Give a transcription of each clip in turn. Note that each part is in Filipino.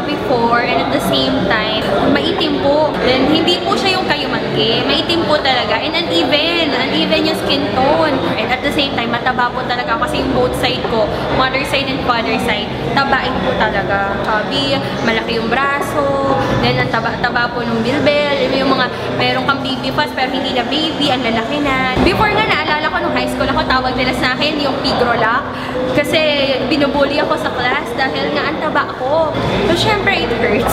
ako before and at the same time, maitim po. Then, hindi po siya yung kayumangge. Maitim po talaga. And uneven yung skin tone. And at the same time, mataba po talaga kasi yung both side ko, mother side and father side, tabain po talaga. Chubby, malaki yung braso, then ang taba-taba po ng bilbel, yung mga meron kang baby fast pero hindi na baby, ang lalaki na. Before nga, naalala ko nung high school ako, tawag nila sa akin yung pigrolak. Kasi binubully ako sa class dahil nga ang taba ko. So, syempre, it hurts.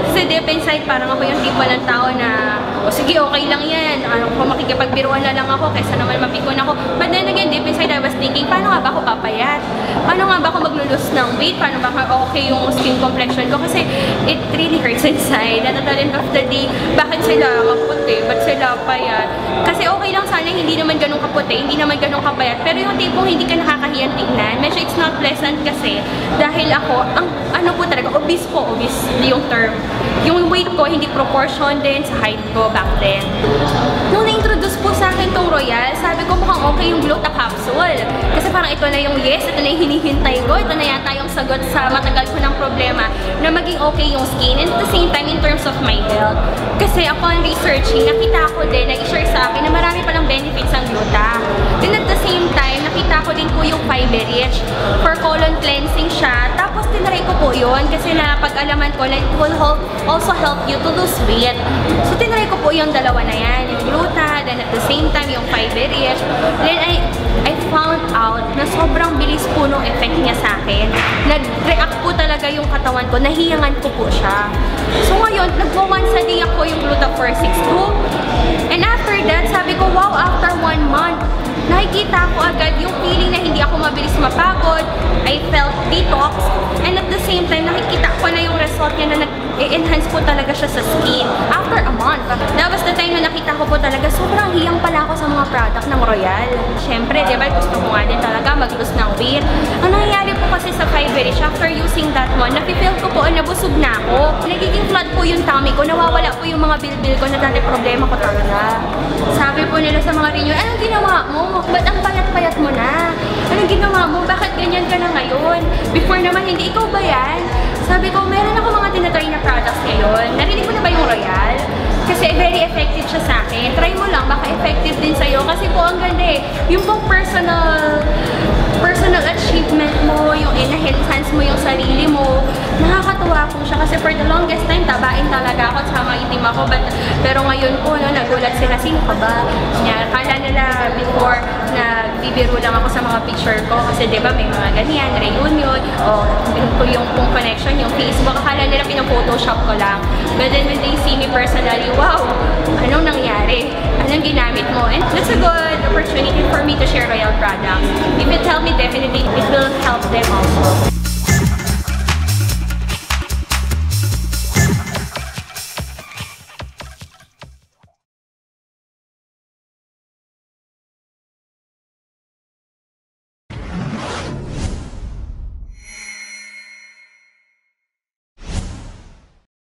Kasi deep inside, parang ako yung tipo ng tao na, o sige, okay lang yan. Ano, kung makikipagbiruan na lang ako, kaysa naman mapikon ako. But then again, deep inside, I was thinking, paano nga ba ako papayat? Paano nga ba ako maglulus ng weight? Paano ba okay yung skin complexion ko? Kasi it really hurts inside. At the end of the day, bakit sila kaputi? Ba't sila payat? Kasi okay lang sana hindi naman ganun kaputi, hindi naman ganun kapayat. Pero yung tipong hindi ka nakakahiyang tignan, medyo it's not pleasant kasi dahil ako, ang ano po talaga, obese yung term. Yung weight ko, hindi proportion din sa height ko back then. Nung na-introduce po sa akin tong Royal, sabi ko mukhang okay yung Gluta capsule. Kasi parang ito na yung yes, ito na yung hinihintay ko, ito na yata yung sagot sa matagal ko ng problema na maging okay yung skin. And at the same time, in terms of my health. Kasi upon researching, nakita ko din, na-i-share sa akin na marami palang benefits ang Gluta. Then at the same time, nakita ko din po yung fiber rich. For colon cleansing siya. Tapos tinry ko po yun kasi napag-alaman ko na it will also help you to lose weight. So tinry ko po yung dalawa na yan. Yung Gluta, then at the same time yung fiber rich. Then I found out na sobrang bilis po nung effect niya sa akin. Nag-react po talaga yung katawan ko. Nahiyangan ko po siya. So ngayon, nagwa-once a day ako yung Gluta 462. And after that, sabi ko, wow, after 1 month, nakikita ko agad yung feeling na hindi ako mabilis mapagod. I felt detox. And at the same time, nakikita ko na yung result niya na nag-enhance po talaga siya sa skin. After a month. That was the time na nakita ko po talaga, sobrang hiyang pala ako sa mga product ng Royal. Siyempre, diba, gusto ko nga din talaga mag-lose ng weight. Ang nangyayari po kasi sa fiber rich, after using that one, nafe-feel ko po, nabusog na ako. Nagiging flat po yung tummy ko, nawawala po yung mga bilbil ko na dati problema ko talaga. Sabi po nila sa mga renew, anong ginawa mo? Ba't ang payat-payat mo na? Anong ginawa mo? Bakit ganyan ka na ngayon? Before naman, hindi. Ikaw ba yan? Sabi ko, meron ako mga tinatry na products ngayon. Narinig mo na ba yung Royal? Kasi very effective siya sa akin. Try mo lang, baka effective din sa'yo. Kasi po, ang ganda eh. Yung pong personal achievement mo, yung enhance mo yung sarili mo, nakakatuwa po siya. Kasi for the longest time, tabain talaga ako at sama itim ako. Pero ngayon po, no, nagulat sila, sino ka ba? Kala nila before, nagbibiro lang ako sa mga picture ko. Kasi diba may mga ganyan, reunion, o yung pong connection, yung Facebook. Akala nila pinaphotoshop ko lang. But then when they see me personally, wow, anong nangyari? Anong ginamit mo? And that's a good opportunity for me to share Royal products. If it helped me, definitely it will help them also.